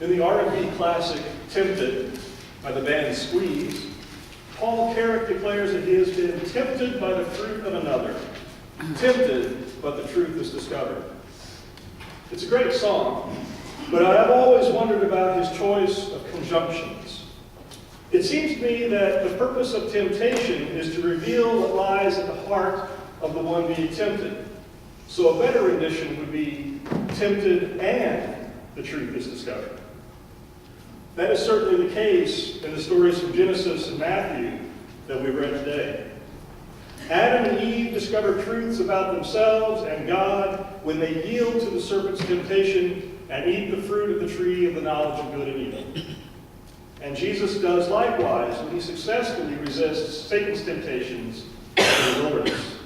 In the R&B classic Tempted by the band Squeeze, Paul Carrick declares that he has been tempted by the fruit of another, tempted, but the truth is discovered. It's a great song, but I've always wondered about his choice of conjunctions. It seems to me that the purpose of temptation is to reveal what lies at the heart of the one being tempted. So a better rendition would be tempted and the truth is discovered. That is certainly the case in the stories from Genesis and Matthew that we read today. Adam and Eve discover truths about themselves and God when they yield to the serpent's temptation and eat the fruit of the tree of the knowledge of good and evil. And Jesus does likewise when he successfully resists Satan's temptations in the wilderness.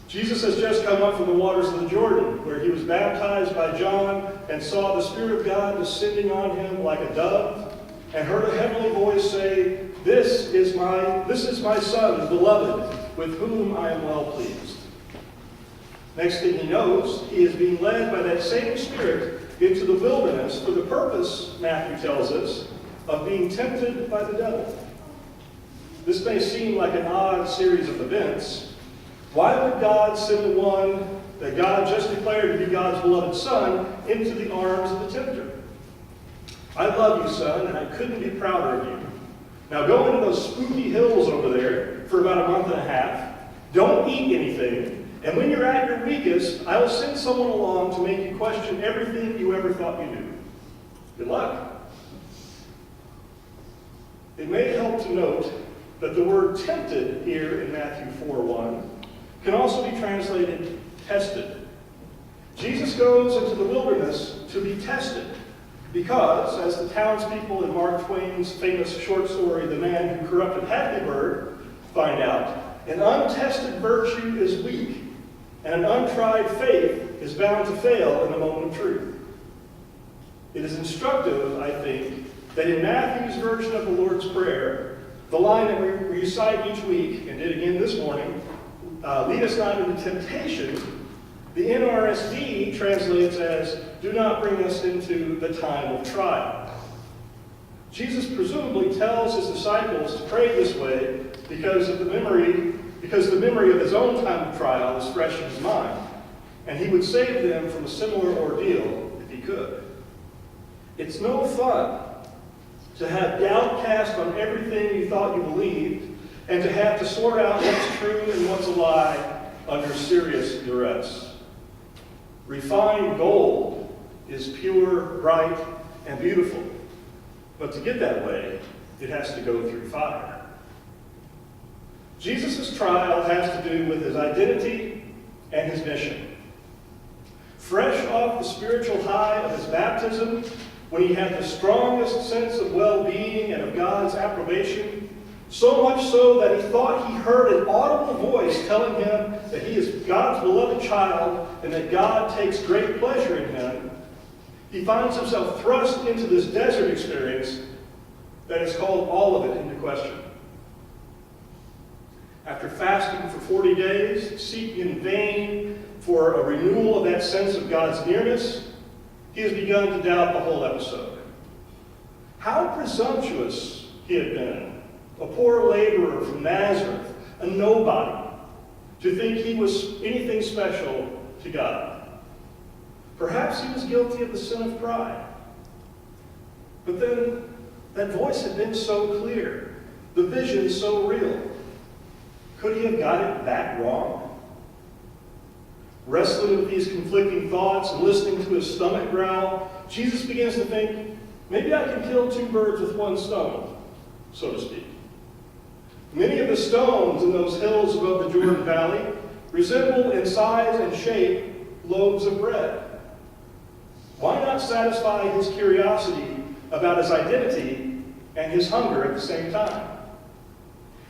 Jesus has just come up from the waters of the Jordan, where he was baptized by John and saw the Spirit of God descending on him like a dove, and heard a heavenly voice say, This is my Son, the beloved, with whom I am well pleased. Next thing he knows, he is being led by that same Spirit into the wilderness for the purpose, Matthew tells us, of being tempted by the devil. This may seem like an odd series of events. Why would God send the one that God just declared to be God's beloved Son into the arms of the tempter? I love you, son, and I couldn't be prouder of you. Now go into those spooky hills over there for about a month and a half. Don't eat anything. And when you're at your weakest, I will send someone along to make you question everything you ever thought you knew. Good luck. It may help to note that the word tempted here in Matthew 4:1 can also be translated tested. Jesus goes into the wilderness to be tested because, as the townspeople in Mark Twain's famous short story, The Man Who Corrupted Hadleyburg, find out, an untested virtue is weak, and an untried faith is bound to fail in the moment of truth. It is instructive, I think, that in Matthew's version of the Lord's Prayer, the line that we recite each week, and did again this morning, lead us not into temptation, the NRSV translates as, do not bring us into the time of trial. Jesus presumably tells his disciples to pray this way because the memory of his own time of trial is fresh in his mind, and he would save them from a similar ordeal if he could. It's no fun to have doubt cast on everything you thought you believed, and to have to sort out what's true and what's a lie under serious duress. Refined gold is pure, bright, and beautiful. But to get that way, it has to go through fire. Jesus' trial has to do with his identity and his mission. Fresh off the spiritual high of his baptism, when he had the strongest sense of well-being and of God's approbation, so much so that he thought he heard an audible voice telling him that he is God's beloved child and that God takes great pleasure in him, he finds himself thrust into this desert experience that has called all of it into question. After fasting for 40 days, seeking in vain for a renewal of that sense of God's nearness, he has begun to doubt the whole episode. How presumptuous he had been, a poor laborer from Nazareth, a nobody, to think he was anything special to God. Perhaps he was guilty of the sin of pride. But then, that voice had been so clear, the vision so real. Could he have got it that wrong? Wrestling with these conflicting thoughts and listening to his stomach growl, Jesus begins to think, maybe I can kill two birds with one stone, so to speak. Many of the stones in those hills above the Jordan Valley resemble in size and shape loaves of bread. Why not satisfy his curiosity about his identity and his hunger at the same time?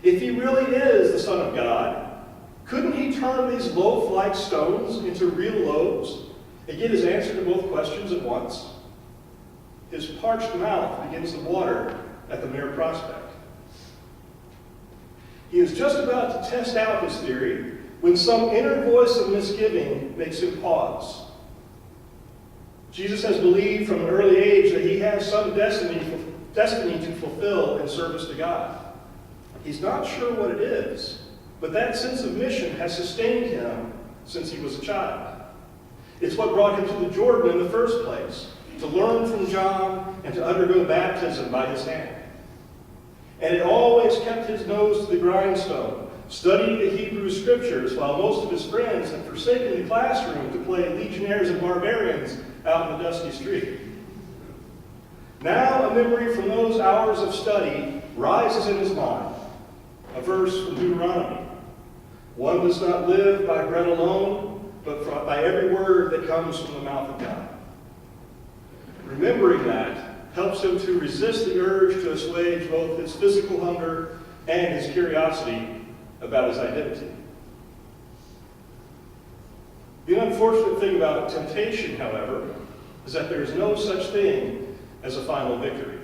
If he really is the Son of God, couldn't he turn these loaf-like stones into real loaves and get his answer to both questions at once? His parched mouth begins to water at the mere prospect. He is just about to test out his theory when some inner voice of misgiving makes him pause. Jesus has believed from an early age that he has some destiny to fulfill in service to God. He's not sure what it is, but that sense of mission has sustained him since he was a child. It's what brought him to the Jordan in the first place, to learn from John and to undergo baptism by his hand. And it always kept his nose to the grindstone, studying the Hebrew Scriptures while most of his friends had forsaken the classroom to play legionnaires and barbarians out in the dusty street. Now a memory from those hours of study rises in his mind, a verse from Deuteronomy. One does not live by bread alone, but by every word that comes from the mouth of God. Remembering that helps him to resist the urge to assuage both his physical hunger and his curiosity about his identity. The unfortunate thing about temptation, however, is that there is no such thing as a final victory.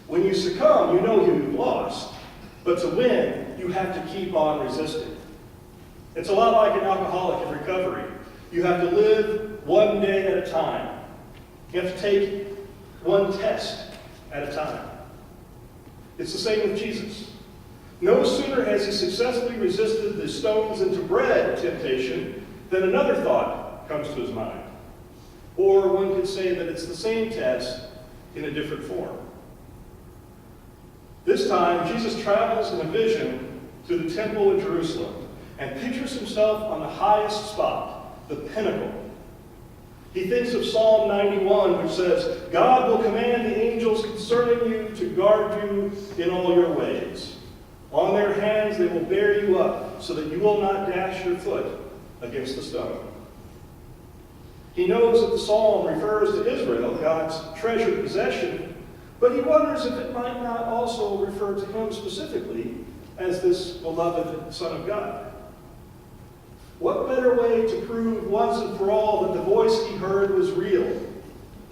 When you succumb, you know you've lost, but to win, you have to keep on resisting. It's a lot like an alcoholic in recovery. You have to live one day at a time. You have to take one test at a time. It's the same with Jesus. No sooner has he successfully resisted the stones into bread temptation than another thought comes to his mind. Or one could say that it's the same test in a different form. This time, Jesus travels in a vision to the temple in Jerusalem and pictures himself on the highest spot, the pinnacle. He thinks of Psalm 91, which says, God will command the angels concerning you to guard you in all your ways. On their hands they will bear you up, so that you will not dash your foot against the stone. He knows that the psalm refers to Israel, God's treasured possession, but he wonders if it might not also refer to him specifically as this beloved Son of God. What better way to prove once and for all that the voice he heard was real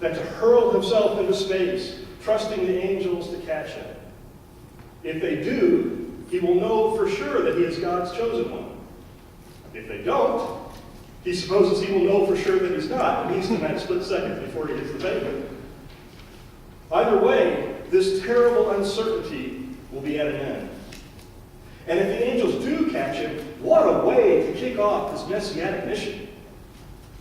than to hurl himself into space, trusting the angels to catch him? If they do, he will know for sure that he is God's chosen one. If they don't, he supposes he will know for sure that he's not, at least in that split second before he hits the pavement. Either way, this terrible uncertainty will be at an end. And if the angels do catch him, what a way to kick off this messianic mission.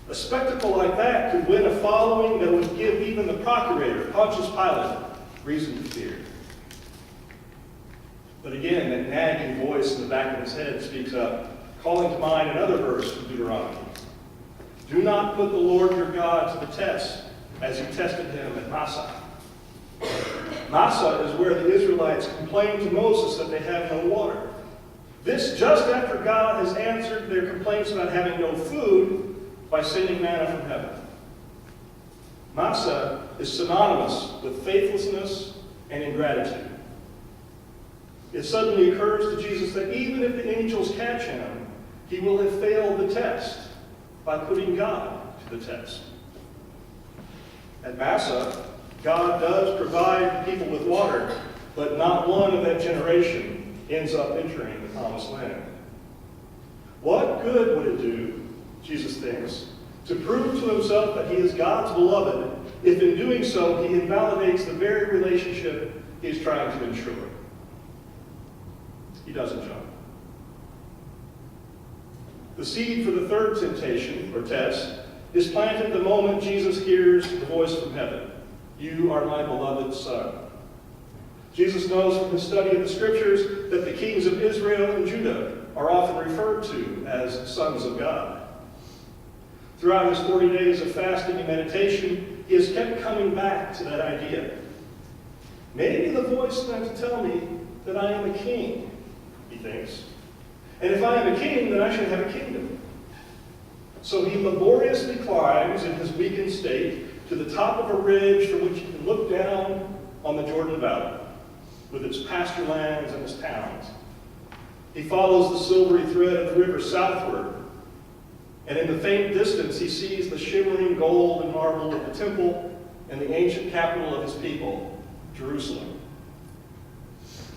A spectacle like that could win a following that would give even the procurator, Pontius Pilate, reason to fear. But again, that nagging voice in the back of his head speaks up, calling to mind another verse from Deuteronomy. Do not put the Lord your God to the test, as you tested him at Massah. Massah is where the Israelites complained to Moses that they have no water. This just after God has answered their complaints about having no food by sending manna from heaven. Massah is synonymous with faithlessness and ingratitude. It suddenly occurs to Jesus that even if the angels catch him, he will have failed the test by putting God to the test. At Massah, God does provide people with water, but not one of that generation ends up entering the promised land. What good would it do, Jesus thinks, to prove to himself that he is God's beloved if in doing so he invalidates the very relationship he is trying to ensure? He doesn't jump. The seed for the third temptation, or test, is planted the moment Jesus hears the voice from heaven. You are my beloved Son. Jesus knows from his study of the Scriptures that the kings of Israel and Judah are often referred to as sons of God. Throughout his 40 days of fasting and meditation, he has kept coming back to that idea. Maybe the voice meant to tell me that I am a king, he thinks. And if I am a king, then I should have a kingdom. So he laboriously climbs in his weakened state to the top of a ridge from which he can look down on the Jordan Valley, with its pasture lands and its towns. He follows the silvery thread of the river southward, and in the faint distance he sees the shimmering gold and marble of the temple and the ancient capital of his people, Jerusalem.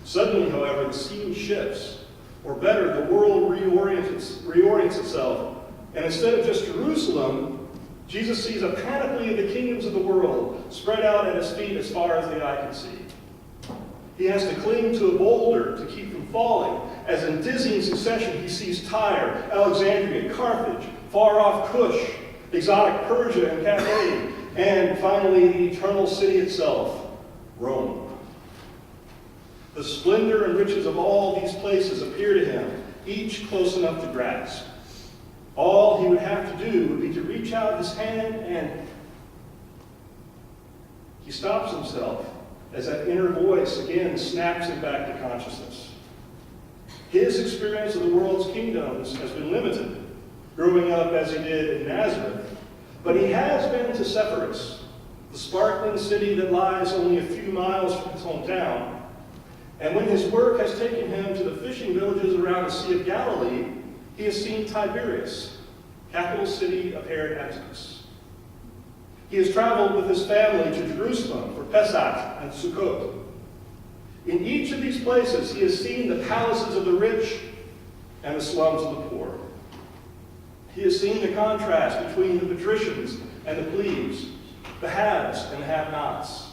Suddenly, however, the scene shifts, or better, the world reorients itself, and instead of just Jerusalem, Jesus sees a panoply of the kingdoms of the world spread out at his feet as far as the eye can see. He has to cling to a boulder to keep from falling, as in dizzying succession he sees Tyre, Alexandria, Carthage, far-off Cush, exotic Persia and Cathay, and finally the eternal city itself, Rome. The splendor and riches of all these places appear to him, each close enough to grasp. All he would have to do would be to reach out his hand, and he stops himself as that inner voice again snaps him back to consciousness. His experience of the world's kingdoms has been limited, growing up as he did in Nazareth, but he has been to Sepphoris, the sparkling city that lies only a few miles from his hometown. And when his work has taken him to the fishing villages around the Sea of Galilee, he has seen Tiberias, capital city of Herod Antipas. He has traveled with his family to Jerusalem for Pesach and Sukkot. In each of these places, he has seen the palaces of the rich and the slums of the poor. He has seen the contrast between the patricians and the plebes, the haves and the have-nots.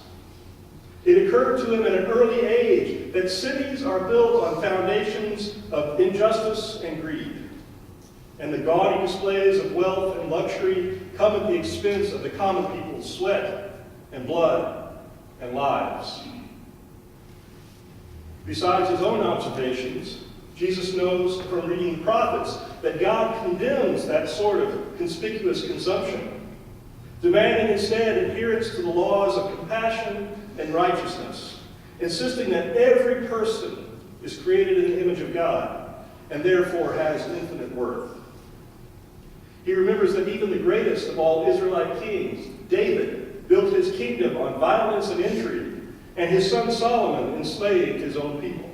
It occurred to him at an early age that cities are built on foundations of injustice and greed, and the gaudy displays of wealth and luxury come at the expense of the common people's sweat and blood and lives. Besides his own observations, Jesus knows from reading the prophets that God condemns that sort of conspicuous consumption, demanding instead adherence to the laws of compassion and righteousness, insisting that every person is created in the image of God and therefore has infinite worth. He remembers that even the greatest of all Israelite kings, David, built his kingdom on violence and intrigue, and his son Solomon enslaved his own people.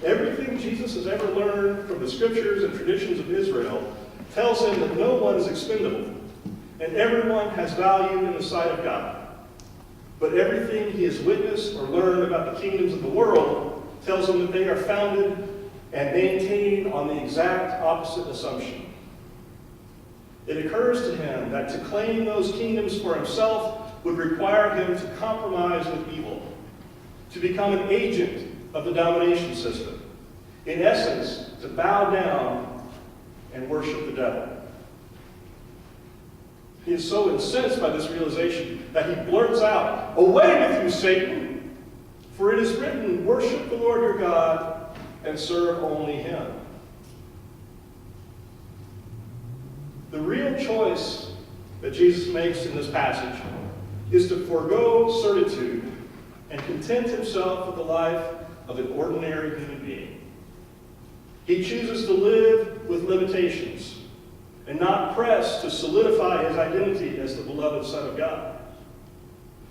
Everything Jesus has ever learned from the scriptures and traditions of Israel tells him that no one is expendable, and everyone has value in the sight of God. But everything he has witnessed or learned about the kingdoms of the world tells him that they are founded and maintained on the exact opposite assumption. It occurs to him that to claim those kingdoms for himself would require him to compromise with evil, to become an agent of the domination system. In essence, to bow down and worship the devil. He is so incensed by this realization that he blurts out, "Away with you, Satan! For it is written, worship the Lord your God and serve only him." The real choice that Jesus makes in this passage is to forego certitude and content himself with the life of an ordinary human being. He chooses to live with limitations and not press to solidify his identity as the beloved Son of God.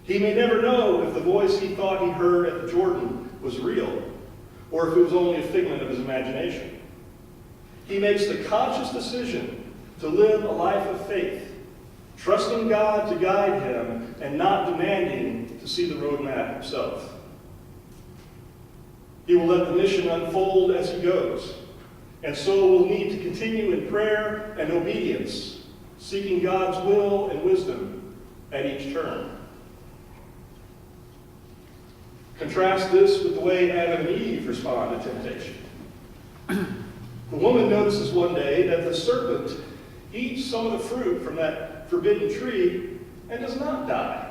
He may never know if the voice he thought he heard at the Jordan was real, or if it was only a figment of his imagination. He makes the conscious decision to live a life of faith, trusting God to guide him and not demanding to see the roadmap himself. He will let the mission unfold as he goes, and so will need to continue in prayer and obedience, seeking God's will and wisdom at each turn. Contrast this with the way Adam and Eve respond to temptation. The woman notices one day that the serpent eats some of the fruit from that forbidden tree and does not die.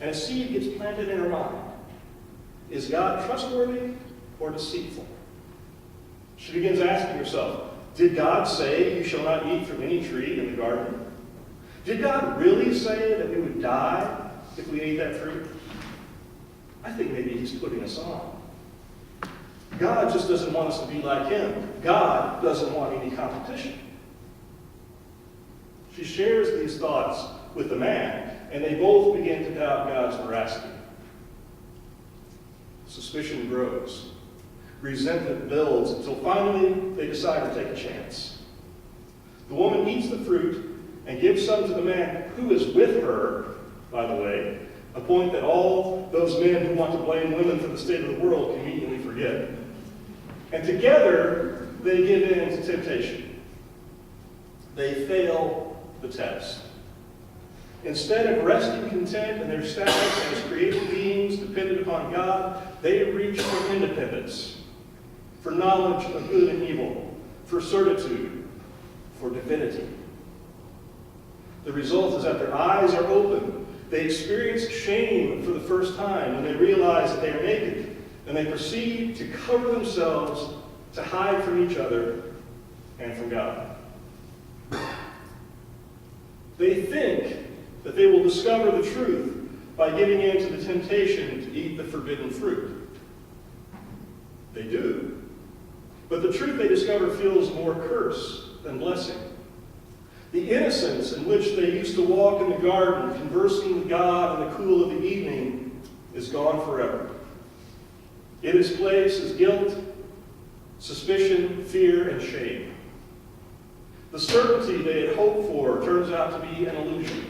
And a seed gets planted in her mind. Is God trustworthy or deceitful? She begins asking herself, did God say you shall not eat from any tree in the garden? Did God really say that we would die if we ate that fruit? I think maybe he's putting us on. God just doesn't want us to be like him. God doesn't want any competition. She shares these thoughts with the man, and they both begin to doubt God's veracity. Suspicion grows. Resentment builds until finally they decide to take a chance. The woman eats the fruit and gives some to the man who is with her, by the way, a point that all those men who want to blame women for the state of the world conveniently forget. And together, they give in to temptation. they fail the test. Instead of resting content in their status as created beings dependent upon God, they reach for independence, for knowledge of good and evil, for certitude, for divinity. The result is that their eyes are open. They experience shame for the first time when they realize that they are naked, and they proceed to cover themselves to hide from each other and from God. They think that they will discover the truth by giving in to the temptation to eat the forbidden fruit. They do. But the truth they discover feels more curse than blessing. The innocence in which they used to walk in the garden, conversing with God in the cool of the evening, is gone forever. In its place is guilt, suspicion, fear, and shame. The certainty they had hoped for turns out to be an illusion.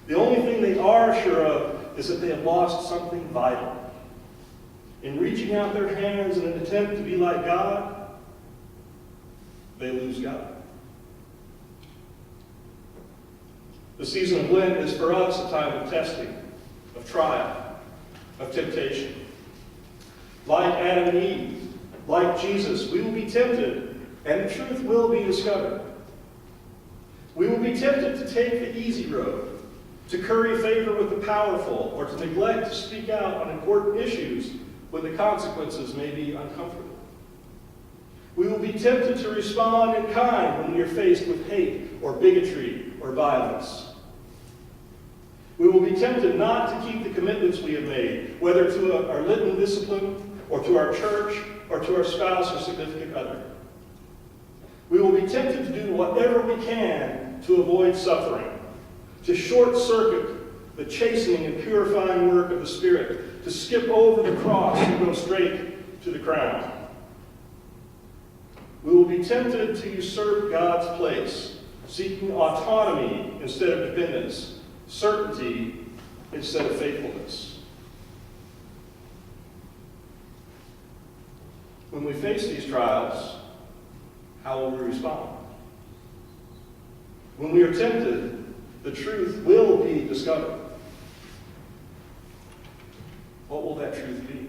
The only thing they are sure of is that they have lost something vital. In reaching out their hands in an attempt to be like God, they lose God. The season of Lent is for us a time of testing, of trial, of temptation. Like Adam and Eve, like Jesus, we will be tempted, and the truth will be discovered. We will be tempted to take the easy road, to curry favor with the powerful, or to neglect to speak out on important issues when the consequences may be uncomfortable. We will be tempted to respond in kind when we are faced with hate or bigotry or violence. We will be tempted not to keep the commitments we have made, whether to our Lenten discipline, or to our church, or to our spouse or significant other. We will be tempted to do whatever we can to avoid suffering, to short-circuit the chastening and purifying work of the Spirit, to skip over the cross and go straight to the crown. We will be tempted to usurp God's place, seeking autonomy instead of dependence, certainty instead of faithfulness. When we face these trials, how will we respond? When we are tempted, the truth will be discovered. What will that truth be?